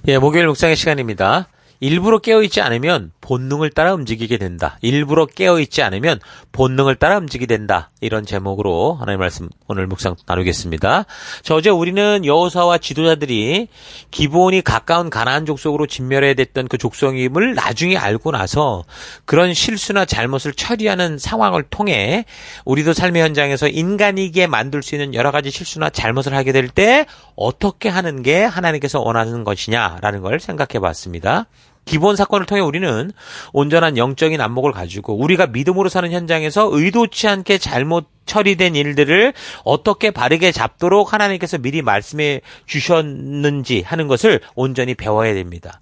예, 목요일 묵상의 시간입니다. 일부러 깨어있지 않으면 본능을 따라 움직이게 된다. 일부러 깨어있지 않으면 본능을 따라 움직이게 된다. 이런 제목으로 하나님의 말씀 오늘 묵상 나누겠습니다. 어제 우리는 여호수아와 지도자들이 기브온이 가까운 가나안 족속으로 진멸해야 됐던 그 족속임을 나중에 알고 나서 그런 실수나 잘못을 처리하는 상황을 통해 우리도 삶의 현장에서 인간이게 만들 수 있는 여러 가지 실수나 잘못을 하게 될 때 어떻게 하는 게 하나님께서 원하는 것이냐라는 걸 생각해 봤습니다. 기본 사건을 통해 우리는 온전한 영적인 안목을 가지고 우리가 믿음으로 사는 현장에서 의도치 않게 잘못 처리된 일들을 어떻게 바르게 잡도록 하나님께서 미리 말씀해 주셨는지 하는 것을 온전히 배워야 됩니다.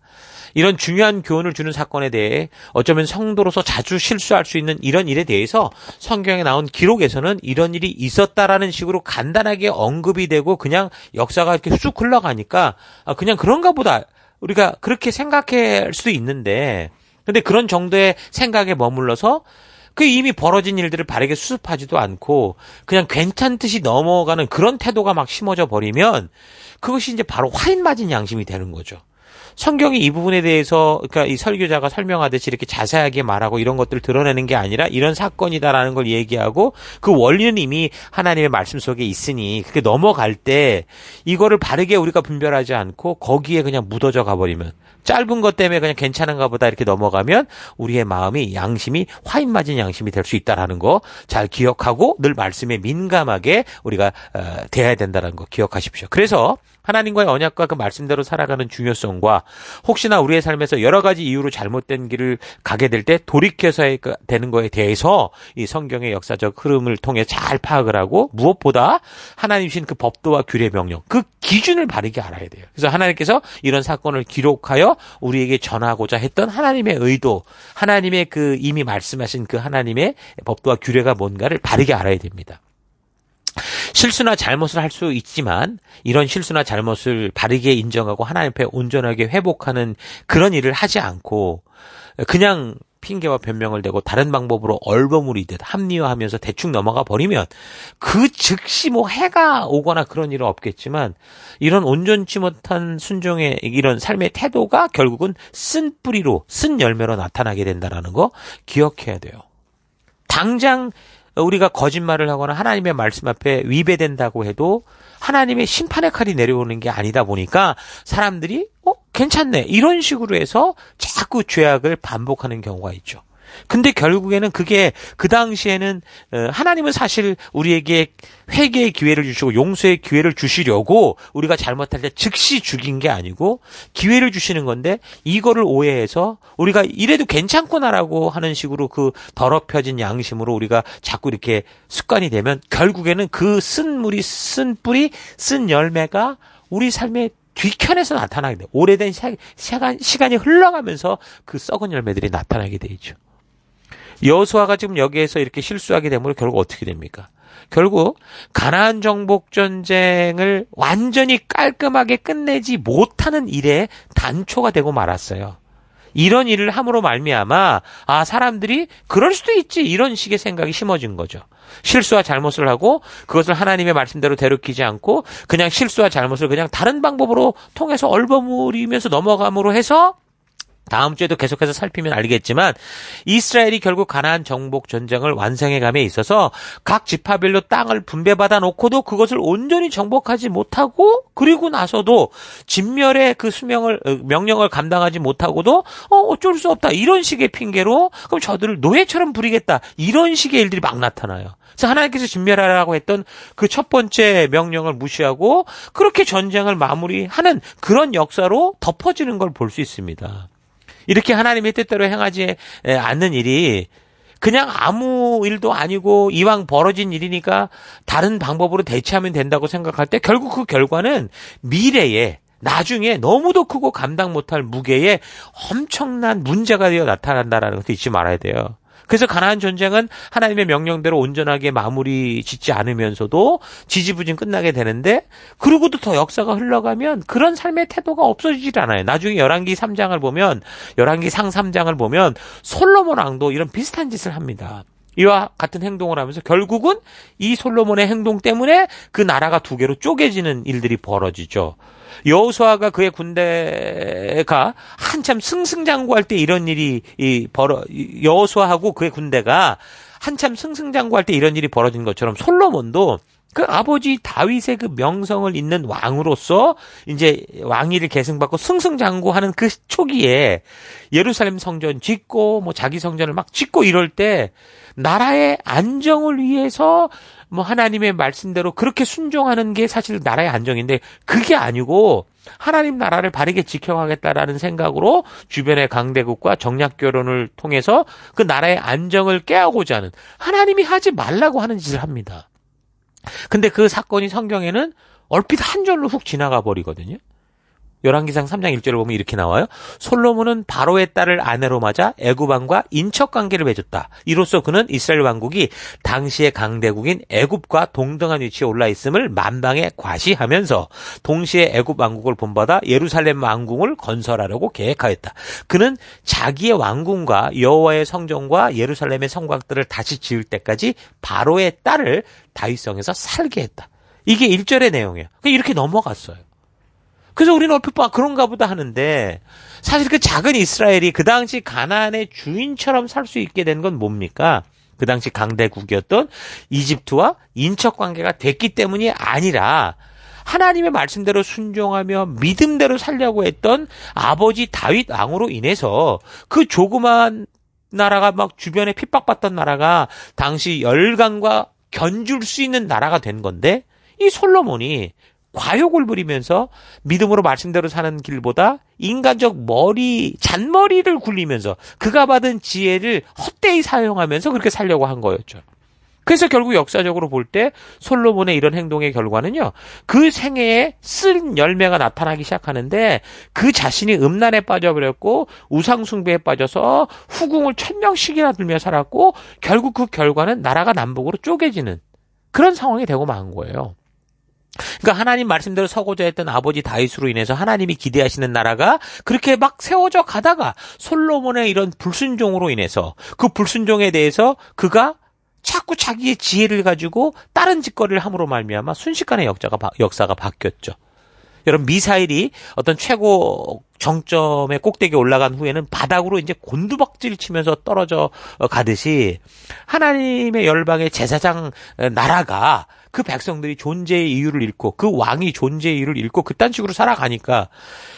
이런 중요한 교훈을 주는 사건에 대해 어쩌면 성도로서 자주 실수할 수 있는 이런 일에 대해서 성경에 나온 기록에서는 이런 일이 있었다라는 식으로 간단하게 언급이 되고 그냥 역사가 이렇게 쑥 흘러가니까 그냥 그런가 보다. 우리가 그렇게 생각할 수도 있는데, 근데 그런 정도의 생각에 머물러서 그 이미 벌어진 일들을 바르게 수습하지도 않고 그냥 괜찮듯이 넘어가는 그런 태도가 막 심어져 버리면 그것이 이제 바로 화인 맞은 양심이 되는 거죠. 성경이 이 부분에 대해서 그러니까 이 설교자가 설명하듯이 이렇게 자세하게 말하고 이런 것들을 드러내는 게 아니라 이런 사건이다라는 걸 얘기하고 그 원리는 이미 하나님의 말씀 속에 있으니 그렇게 넘어갈 때 이거를 바르게 우리가 분별하지 않고 거기에 그냥 묻어져 가버리면 짧은 것 때문에 그냥 괜찮은가 보다 이렇게 넘어가면 우리의 마음이 양심이 화인 맞은 양심이 될 수 있다라는 거 잘 기억하고 늘 말씀에 민감하게 우리가 대해야 된다는 거 기억하십시오. 그래서 하나님과의 언약과 그 말씀대로 살아가는 중요성과 혹시나 우리의 삶에서 여러 가지 이유로 잘못된 길을 가게 될 때 돌이켜서 되는 거에 대해서 이 성경의 역사적 흐름을 통해 잘 파악을 하고 무엇보다 하나님 주신 그 법도와 규례 명령 그 기준을 바르게 알아야 돼요. 그래서 하나님께서 이런 사건을 기록하여 우리에게 전하고자 했던 하나님의 의도, 하나님의 그 이미 말씀하신 그 하나님의 법도와 규례가 뭔가를 바르게 알아야 됩니다. 실수나 잘못을 할 수 있지만 이런 실수나 잘못을 바르게 인정하고 하나님 앞에 온전하게 회복하는 그런 일을 하지 않고 그냥 핑계와 변명을 대고 다른 방법으로 얼버무리듯 합리화하면서 대충 넘어가 버리면 그 즉시 뭐 해가 오거나 그런 일은 없겠지만 이런 온전치 못한 순종의 이런 삶의 태도가 결국은 쓴 뿌리로 쓴 열매로 나타나게 된다는 거 기억해야 돼요. 당장 우리가 거짓말을 하거나 하나님의 말씀 앞에 위배된다고 해도 하나님의 심판의 칼이 내려오는 게 아니다 보니까 사람들이 괜찮네 이런 식으로 해서 자꾸 죄악을 반복하는 경우가 있죠. 근데 결국에는 그게 그 당시에는 하나님은 사실 우리에게 회개의 기회를 주시고 용서의 기회를 주시려고 우리가 잘못할 때 즉시 죽인 게 아니고 기회를 주시는 건데 이거를 오해해서 우리가 이래도 괜찮구나라고 하는 식으로 그 더럽혀진 양심으로 우리가 자꾸 이렇게 습관이 되면 결국에는 그 쓴 물이 쓴 뿌리 쓴 열매가 우리 삶의 뒤편에서 나타나게 돼요. 오래된 시간이 흘러가면서 그 썩은 열매들이 나타나게 되죠. 여호수아가 지금 여기에서 이렇게 실수하게 되면 결국 어떻게 됩니까? 결국 가나안 정복 전쟁을 완전히 깔끔하게 끝내지 못하는 일에 단초가 되고 말았어요. 이런 일을 함으로 말미암아 사람들이 그럴 수도 있지 이런 식의 생각이 심어진 거죠. 실수와 잘못을 하고 그것을 하나님의 말씀대로 되돌이키지 않고 그냥 실수와 잘못을 그냥 다른 방법으로 통해서 얼버무리면서 넘어감으로 해서 다음 주에도 계속해서 살피면 알겠지만 이스라엘이 결국 가나안 정복 전쟁을 완성해감에 있어서 각 지파별로 땅을 분배받아 놓고도 그것을 온전히 정복하지 못하고 그리고 나서도 진멸의 그 명령을 감당하지 못하고도 어쩔 수 없다 이런 식의 핑계로 그럼 저들을 노예처럼 부리겠다 이런 식의 일들이 막 나타나요. 그래서 하나님께서 진멸하라고 했던 그 첫 번째 명령을 무시하고 그렇게 전쟁을 마무리하는 그런 역사로 덮어지는 걸 볼 수 있습니다. 이렇게 하나님의 뜻대로 행하지 않는 일이 그냥 아무 일도 아니고 이왕 벌어진 일이니까 다른 방법으로 대처하면 된다고 생각할 때 결국 그 결과는 미래에 나중에 너무도 크고 감당 못할 무게의 엄청난 문제가 되어 나타난다는 것도 잊지 말아야 돼요. 그래서 가나안 전쟁은 하나님의 명령대로 온전하게 마무리 짓지 않으면서도 지지부진 끝나게 되는데 그러고도 더 역사가 흘러가면 그런 삶의 태도가 없어지질 않아요. 나중에 열왕기 3장을 보면 열왕기 상 3장을 보면 솔로몬 왕도 이런 비슷한 짓을 합니다. 이와 같은 행동을 하면서 결국은 이 솔로몬의 행동 때문에 그 나라가 두 개로 쪼개지는 일들이 벌어지죠. 여호수아가 그의 군대가 한참 승승장구할 때 이런 일이 여호수아하고 그의 군대가 한참 승승장구할 때 이런 일이 벌어진 것처럼 솔로몬도 그 아버지 다윗의 그 명성을 잇는 왕으로서 이제 왕위를 계승받고 승승장구하는 그 초기에 예루살렘 성전 짓고 뭐 자기 성전을 막 짓고 이럴 때 나라의 안정을 위해서 뭐 하나님의 말씀대로 그렇게 순종하는 게 사실 나라의 안정인데 그게 아니고 하나님 나라를 바르게 지켜가겠다라는 생각으로 주변의 강대국과 정략 결혼을 통해서 그 나라의 안정을 깨하고자 하는 하나님이 하지 말라고 하는 짓을 합니다. 근데 그 사건이 성경에는 얼핏 한 절로 훅 지나가 버리거든요. 열왕기상 3장 1절을 보면 이렇게 나와요. 솔로몬은 바로의 딸을 아내로 맞아 애굽 왕과 인척 관계를 맺었다. 이로써 그는 이스라엘 왕국이 당시의 강대국인 애굽과 동등한 위치에 올라 있음을 만방에 과시하면서 동시에 애굽 왕국을 본받아 예루살렘 왕궁을 건설하려고 계획하였다. 그는 자기의 왕궁과 여호와의 성전과 예루살렘의 성곽들을 다시 지을 때까지 바로의 딸을 다윗성에서 살게 했다. 이게 1절의 내용이에요. 이렇게 넘어갔어요. 그래서 우리는 얼핏 봐 그런가 보다 하는데 사실 그 작은 이스라엘이 그 당시 가나안의 주인처럼 살 수 있게 된 건 뭡니까? 그 당시 강대국이었던 이집트와 인척 관계가 됐기 때문이 아니라 하나님의 말씀대로 순종하며 믿음대로 살려고 했던 아버지 다윗 왕으로 인해서 그 조그만 나라가 막 주변에 핍박받던 나라가 당시 열강과 견줄 수 있는 나라가 된 건데 이 솔로몬이 과욕을 부리면서 믿음으로 말씀대로 사는 길보다 인간적 잔머리를 굴리면서 그가 받은 지혜를 헛되이 사용하면서 그렇게 살려고 한 거였죠. 그래서 결국 역사적으로 볼 때 솔로몬의 이런 행동의 결과는요. 그 생애에 쓴 열매가 나타나기 시작하는데 그 자신이 음란에 빠져버렸고 우상숭배에 빠져서 후궁을 1000명씩이나 들며 살았고 결국 그 결과는 나라가 남북으로 쪼개지는 그런 상황이 되고 만 거예요. 그러니까 하나님 말씀대로 서고자 했던 아버지 다윗으로 인해서 하나님이 기대하시는 나라가 그렇게 막 세워져 가다가 솔로몬의 이런 불순종으로 인해서 그 불순종에 대해서 그가 자꾸 자기의 지혜를 가지고 다른 짓거리를 함으로 말미암아 순식간에 역사가 바뀌었죠. 여러분 미사일이 어떤 최고 정점의 꼭대기에 올라간 후에는 바닥으로 이제 곤두박질 치면서 떨어져 가듯이 하나님의 열방의 제사장 나라가 그 백성들이 존재의 이유를 잃고 그 왕이 존재의 이유를 잃고 그딴 식으로 살아가니까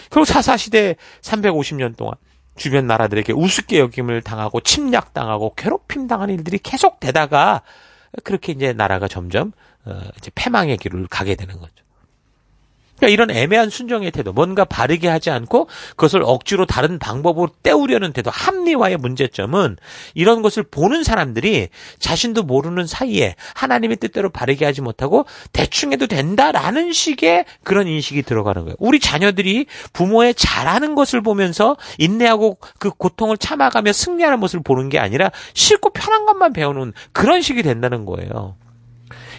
결국 사사시대 350년 동안 주변 나라들에게 우습게 여김을 당하고 침략당하고 괴롭힘 당하는 일들이 계속되다가 그렇게 이제 나라가 점점 이제 패망의 길을 가게 되는 거죠. 그러니까 이런 애매한 순종의 태도, 뭔가 바르게 하지 않고 그것을 억지로 다른 방법으로 때우려는 태도, 합리화의 문제점은 이런 것을 보는 사람들이 자신도 모르는 사이에 하나님의 뜻대로 바르게 하지 못하고 대충 해도 된다라는 식의 그런 인식이 들어가는 거예요. 우리 자녀들이 부모의 잘하는 것을 보면서 인내하고 그 고통을 참아가며 승리하는 모습을 보는 게 아니라 쉽고 편한 것만 배우는 그런 식이 된다는 거예요.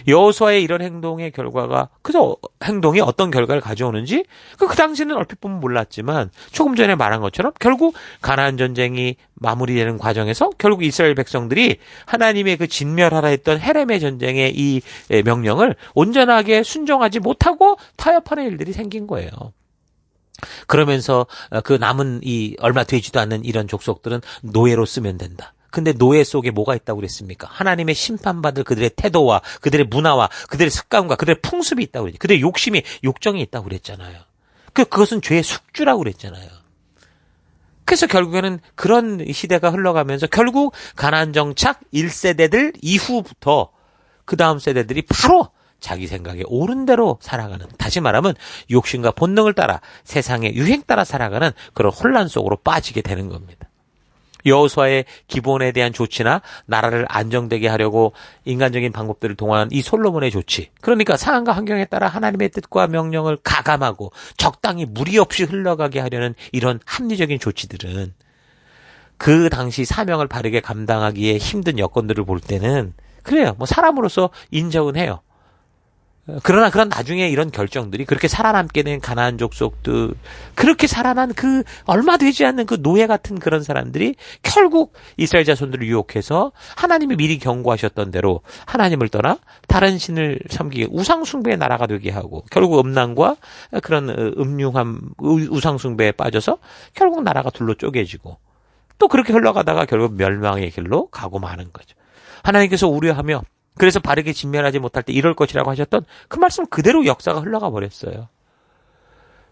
여호수아의 이런 행동의 결과가 그래서 행동이 어떤 결과를 가져오는지 그 당시에는 얼핏 보면 몰랐지만 조금 전에 말한 것처럼 결국 가나안 전쟁이 마무리되는 과정에서 결국 이스라엘 백성들이 하나님의 그 진멸하라 했던 헤렘의 전쟁의 이 명령을 온전하게 순종하지 못하고 타협하는 일들이 생긴 거예요. 그러면서 그 남은 이 얼마 되지도 않는 이런 족속들은 노예로 쓰면 된다. 근데 노예 속에 뭐가 있다고 그랬습니까? 하나님의 심판받을 그들의 태도와 그들의 문화와 그들의 습관과 그들의 풍습이 있다고 그랬죠. 그들의 욕심이, 욕정이 있다고 그랬잖아요. 그것은 죄의 숙주라고 그랬잖아요. 그래서 결국에는 그런 시대가 흘러가면서 결국 가나안 정착 1세대들 이후부터 그 다음 세대들이 바로 자기 생각에 옳은 대로 살아가는, 다시 말하면 욕심과 본능을 따라 세상의 유행 따라 살아가는 그런 혼란 속으로 빠지게 되는 겁니다. 여호수아의 기본에 대한 조치나 나라를 안정되게 하려고 인간적인 방법들을 동원한 이 솔로몬의 조치, 그러니까 상황과 환경에 따라 하나님의 뜻과 명령을 가감하고 적당히 무리 없이 흘러가게 하려는 이런 합리적인 조치들은 그 당시 사명을 바르게 감당하기에 힘든 여건들을 볼 때는 그래요. 뭐 사람으로서 인정은 해요. 그러나 그런 나중에 이런 결정들이 그렇게 살아남게 된 가나안 족속들, 그렇게 살아난 그 얼마 되지 않는 그 노예 같은 그런 사람들이 결국 이스라엘 자손들을 유혹해서 하나님이 미리 경고하셨던 대로 하나님을 떠나 다른 신을 섬기게 우상 숭배의 나라가 되게 하고, 결국 음란과 그런 음흉한 우상 숭배에 빠져서 결국 나라가 둘로 쪼개지고, 또 그렇게 흘러가다가 결국 멸망의 길로 가고 마는 거죠. 하나님께서 우려하며 그래서 바르게 진멸하지 못할 때 이럴 것이라고 하셨던 그 말씀 그대로 역사가 흘러가 버렸어요.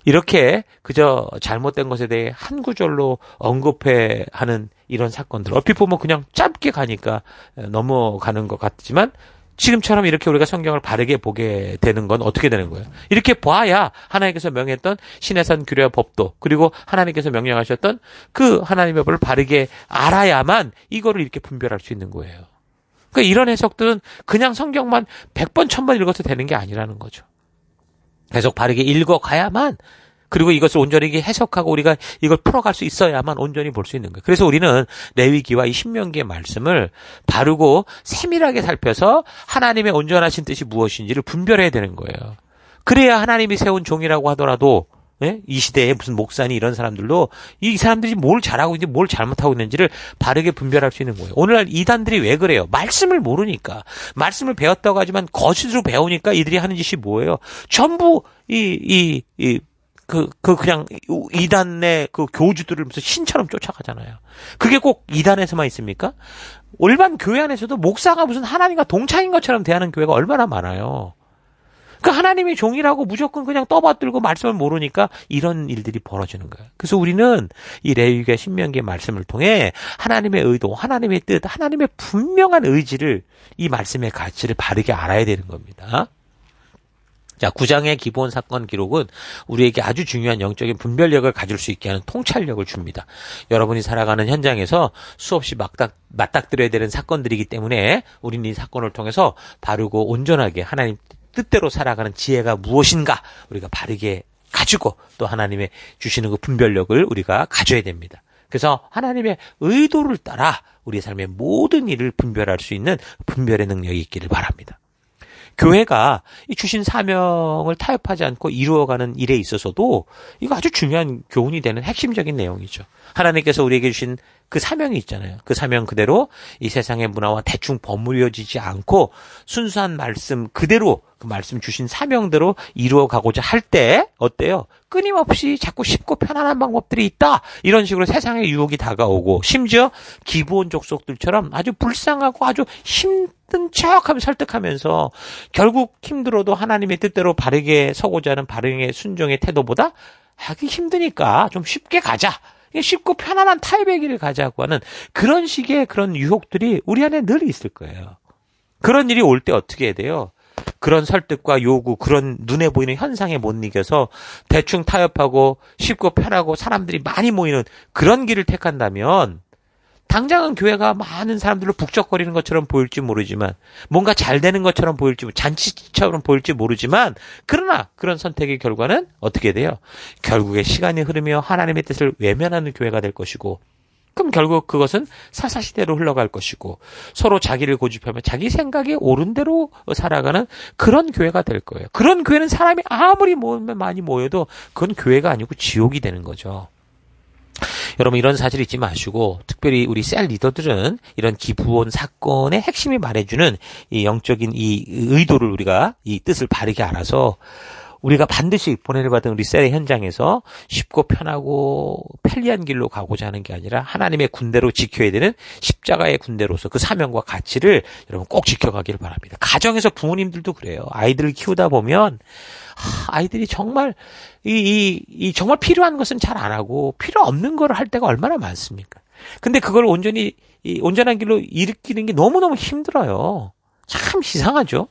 이렇게 그저 잘못된 것에 대해 한 구절로 언급해 하는 이런 사건들, 얼핏 보면 그냥 짧게 가니까 넘어가는 것 같지만, 지금처럼 이렇게 우리가 성경을 바르게 보게 되는 건 어떻게 되는 거예요? 이렇게 봐야 하나님께서 명했던 신해산 규례와 법도, 그리고 하나님께서 명령하셨던 그 하나님의 법을 바르게 알아야만 이거를 이렇게 분별할 수 있는 거예요. 그러니까 이런 해석들은 그냥 성경만 100번, 1000번 읽어서 되는 게 아니라는 거죠. 계속 바르게 읽어가야만, 그리고 이것을 온전히 해석하고 우리가 이걸 풀어갈 수 있어야만 온전히 볼 수 있는 거예요. 그래서 우리는 레위기와 이 신명기의 말씀을 바르고 세밀하게 살펴서 하나님의 온전하신 뜻이 무엇인지를 분별해야 되는 거예요. 그래야 하나님이 세운 종이라고 하더라도, 이 시대에 무슨 목사니 이런 사람들도 이 사람들이 뭘 잘하고 있는지 뭘 잘못하고 있는지를 바르게 분별할 수 있는 거예요. 오늘날 이단들이 왜 그래요? 말씀을 모르니까. 말씀을 배웠다고 하지만 거짓으로 배우니까 이들이 하는 짓이 뭐예요? 전부 그냥 이단의 그 교주들을 무슨 신처럼 쫓아가잖아요. 그게 꼭 이단에서만 있습니까? 일반 교회 안에서도 목사가 무슨 하나님과 동창인 것처럼 대하는 교회가 얼마나 많아요. 그 하나님의 종이라고 무조건 그냥 떠받들고 말씀을 모르니까 이런 일들이 벌어지는 거예요. 그래서 우리는 이 레위기와 신명기의 말씀을 통해 하나님의 의도, 하나님의 뜻, 하나님의 분명한 의지를, 이 말씀의 가치를 바르게 알아야 되는 겁니다. 자, 9장의 기본 사건 기록은 우리에게 아주 중요한 영적인 분별력을 가질 수 있게 하는 통찰력을 줍니다. 여러분이 살아가는 현장에서 수없이 맞닥뜨려야 되는 사건들이기 때문에 우리는 이 사건을 통해서 바르고 온전하게 하나님 뜻대로 살아가는 지혜가 무엇인가 우리가 바르게 가지고, 또 하나님의 주시는 그 분별력을 우리가 가져야 됩니다. 그래서 하나님의 의도를 따라 우리의 삶의 모든 일을 분별할 수 있는 분별의 능력이 있기를 바랍니다. 교회가 이 주신 사명을 타협하지 않고 이루어가는 일에 있어서도 이거 아주 중요한 교훈이 되는 핵심적인 내용이죠. 하나님께서 우리에게 주신 그 사명이 있잖아요. 그 사명 그대로 이 세상의 문화와 대충 버무려지지 않고 순수한 말씀 그대로, 그 말씀 주신 사명대로 이루어가고자 할 때 어때요? 끊임없이 자꾸 쉽고 편안한 방법들이 있다, 이런 식으로 세상의 유혹이 다가오고, 심지어 기브온 족속들처럼 아주 불쌍하고 아주 힘든 척하며 설득하면서 결국 힘들어도 하나님의 뜻대로 바르게 서고자 하는 바르게 순종의 태도보다 하기 힘드니까 좀 쉽게 가자, 쉽고 편안한 타협의 길을 가자고 하는 그런 식의 그런 유혹들이 우리 안에 늘 있을 거예요. 그런 일이 올 때 어떻게 해야 돼요? 그런 설득과 요구, 그런 눈에 보이는 현상에 못 이겨서 대충 타협하고 쉽고 편하고 사람들이 많이 모이는 그런 길을 택한다면, 당장은 교회가 많은 사람들로 북적거리는 것처럼 보일지 모르지만, 뭔가 잘 되는 것처럼 보일지, 잔치처럼 보일지 모르지만, 그러나 그런 선택의 결과는 어떻게 돼요? 결국에 시간이 흐르며 하나님의 뜻을 외면하는 교회가 될 것이고, 그럼 결국 그것은 사사시대로 흘러갈 것이고, 서로 자기를 고집하며 자기 생각에 옳은 대로 살아가는 그런 교회가 될 거예요. 그런 교회는 사람이 아무리 모이면 많이 모여도 그건 교회가 아니고 지옥이 되는 거죠. 여러분, 이런 사실 잊지 마시고, 특별히 우리 셀 리더들은 이런 기브온 사건의 핵심이 말해주는 이 영적인 이 의도를, 우리가 이 뜻을 바르게 알아서 우리가 반드시 보내받은 우리 셀의 현장에서 쉽고 편하고 편리한 길로 가고자 하는 게 아니라 하나님의 군대로 지켜야 되는 십자가의 군대로서 그 사명과 가치를 여러분 꼭 지켜가기를 바랍니다. 가정에서 부모님들도 그래요. 아이들을 키우다 보면 아이들이 정말 정말 필요한 것은 잘 안 하고 필요 없는 걸 할 때가 얼마나 많습니까? 근데 그걸 온전한 길로 일으키는 게 너무너무 힘들어요. 참 이상하죠?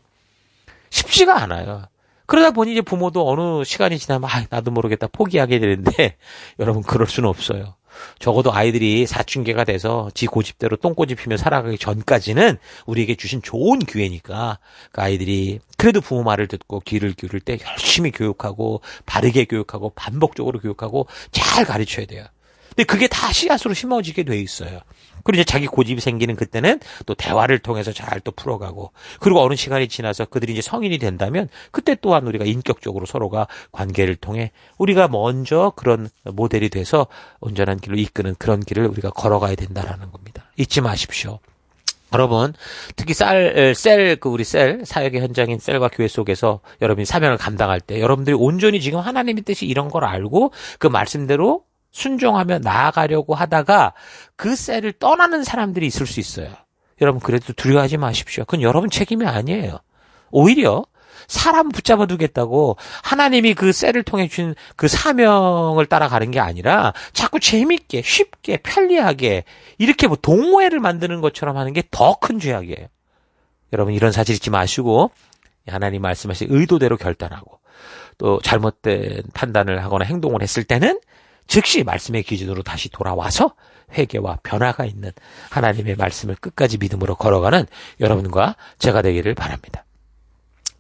쉽지가 않아요. 그러다 보니 이제 부모도 어느 시간이 지나면 나도 모르겠다 포기하게 되는데, 여러분 그럴 수는 없어요. 적어도 아이들이 사춘기가 돼서 지 고집대로 똥꼬집히며 살아가기 전까지는 우리에게 주신 좋은 기회니까, 그 아이들이 그래도 부모 말을 듣고 귀를 기울일 때 열심히 교육하고 바르게 교육하고 반복적으로 교육하고 잘 가르쳐야 돼요. 근데 그게 다 씨앗으로 심어지게 돼 있어요. 그리고 이제 자기 고집이 생기는 그때는 또 대화를 통해서 잘 또 풀어가고, 그리고 어느 시간이 지나서 그들이 이제 성인이 된다면 그때 또한 우리가 인격적으로 서로가 관계를 통해 우리가 먼저 그런 모델이 돼서 온전한 길로 이끄는 그런 길을 우리가 걸어가야 된다라는 겁니다. 잊지 마십시오. 여러분, 특히 우리 사역의 현장인 셀과 교회 속에서 여러분이 사명을 감당할 때 여러분들이 온전히 지금 하나님의 뜻이 이런 걸 알고 그 말씀대로 순종하며 나아가려고 하다가 그 셀을 떠나는 사람들이 있을 수 있어요. 여러분, 그래도 두려워하지 마십시오. 그건 여러분 책임이 아니에요. 오히려 사람 붙잡아 두겠다고 하나님이 그 셀을 통해 주신 그 사명을 따라가는 게 아니라 자꾸 재밌게, 쉽게, 편리하게 이렇게 뭐 동호회를 만드는 것처럼 하는 게 더 큰 죄악이에요. 여러분, 이런 사실 잊지 마시고 하나님 말씀하신 의도대로 결단하고 또 잘못된 판단을 하거나 행동을 했을 때는 즉시 말씀의 기준으로 다시 돌아와서 회개와 변화가 있는 하나님의 말씀을 끝까지 믿음으로 걸어가는 여러분과 제가 되기를 바랍니다.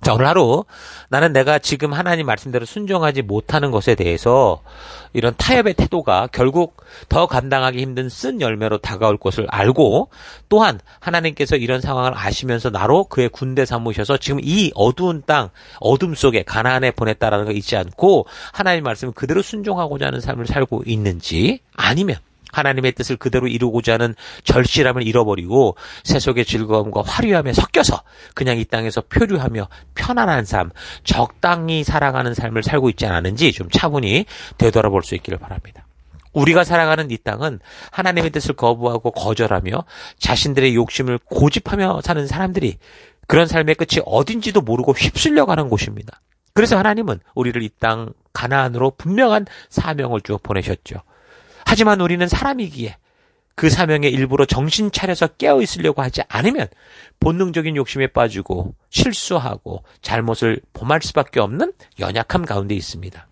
자, 오늘 하루 나는 내가 지금 하나님 말씀대로 순종하지 못하는 것에 대해서 이런 타협의 태도가 결국 더 감당하기 힘든 쓴 열매로 다가올 것을 알고, 또한 하나님께서 이런 상황을 아시면서 나로 그의 군대 삼으셔서 지금 이 어두운 땅, 어둠 속에 가나안에 보냈다라는 걸 잊지 않고 하나님 말씀을 그대로 순종하고자 하는 삶을 살고 있는지, 아니면 하나님의 뜻을 그대로 이루고자 하는 절실함을 잃어버리고 세속의 즐거움과 화려함에 섞여서 그냥 이 땅에서 표류하며 편안한 삶, 적당히 살아가는 삶을 살고 있지 않았는지 좀 차분히 되돌아볼 수 있기를 바랍니다. 우리가 살아가는 이 땅은 하나님의 뜻을 거부하고 거절하며 자신들의 욕심을 고집하며 사는 사람들이 그런 삶의 끝이 어딘지도 모르고 휩쓸려가는 곳입니다. 그래서 하나님은 우리를 이 땅 가나안으로 분명한 사명을 주어 보내셨죠. 하지만 우리는 사람이기에 그 사명에 일부러 정신 차려서 깨어 있으려고 하지 않으면 본능적인 욕심에 빠지고 실수하고 잘못을 범할 수밖에 없는 연약함 가운데 있습니다.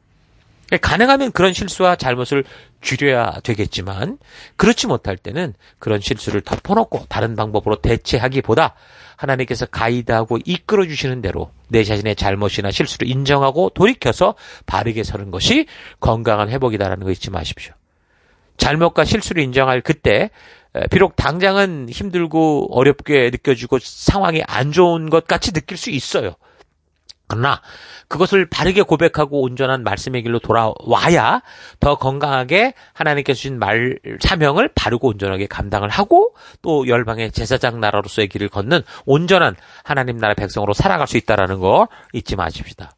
가능하면 그런 실수와 잘못을 줄여야 되겠지만 그렇지 못할 때는 그런 실수를 덮어놓고 다른 방법으로 대체하기보다 하나님께서 가이드하고 이끌어 주시는 대로 내 자신의 잘못이나 실수를 인정하고 돌이켜서 바르게 서는 것이 건강한 회복이다라는 거 잊지 마십시오. 잘못과 실수를 인정할 그때 비록 당장은 힘들고 어렵게 느껴지고 상황이 안 좋은 것 같이 느낄 수 있어요. 그러나 그것을 바르게 고백하고 온전한 말씀의 길로 돌아와야 더 건강하게 하나님께서 주신 사명을 바르고 온전하게 감당을 하고 또 열방의 제사장 나라로서의 길을 걷는 온전한 하나님 나라 백성으로 살아갈 수 있다는 거 잊지 마십시다.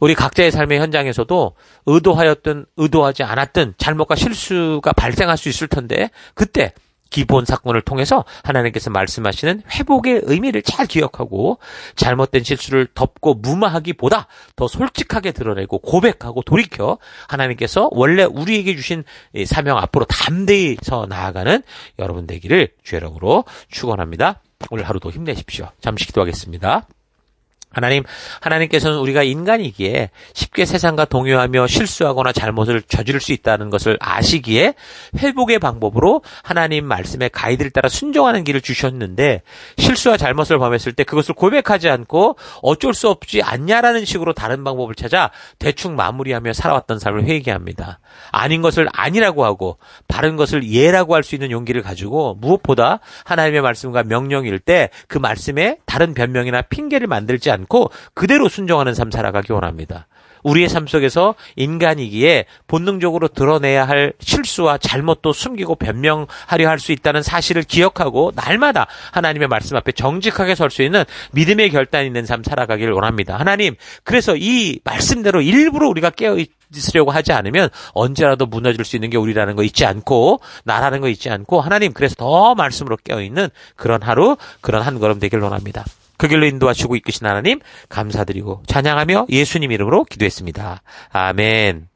우리 각자의 삶의 현장에서도 의도하였든 의도하지 않았든 잘못과 실수가 발생할 수 있을 텐데 그때 기본 사건을 통해서 하나님께서 말씀하시는 회복의 의미를 잘 기억하고 잘못된 실수를 덮고 무마하기보다 더 솔직하게 드러내고 고백하고 돌이켜 하나님께서 원래 우리에게 주신 사명 앞으로 담대히 서 나아가는 여러분 되기를 주의 이름으로 축원합니다. 오늘 하루도 힘내십시오. 잠시 기도하겠습니다. 하나님께서는 우리가 인간이기에 쉽게 세상과 동요하며 실수하거나 잘못을 저지를 수 있다는 것을 아시기에 회복의 방법으로 하나님 말씀의 가이드를 따라 순종하는 길을 주셨는데 실수와 잘못을 범했을 때 그것을 고백하지 않고 어쩔 수 없지 않냐라는 식으로 다른 방법을 찾아 대충 마무리하며 살아왔던 삶을 회개합니다. 아닌 것을 아니라고 하고 바른 것을 예라고 할 수 있는 용기를 가지고 무엇보다 하나님의 말씀과 명령일 때 그 말씀에 다른 변명이나 핑계를 만들지 않고 그대로 순종하는 삶 살아가기 원합니다. 우리의 삶 속에서 인간이기에 본능적으로 드러내야 할 실수와 잘못도 숨기고 변명하려 할 수 있다는 사실을 기억하고 날마다 하나님의 말씀 앞에 정직하게 설 수 있는 믿음의 결단 있는 삶 살아가기를 원합니다. 하나님, 그래서 이 말씀대로 일부러 우리가 깨어 있으려고 하지 않으면 언제라도 무너질 수 있는 게 우리라는 거 잊지 않고 나라는 거 잊지 않고 하나님, 그래서 더 말씀으로 깨어있는 그런 하루, 그런 한 걸음 되길 원합니다. 그 길로 인도하시고 이끄신 하나님 감사드리고 찬양하며 예수님 이름으로 기도했습니다. 아멘.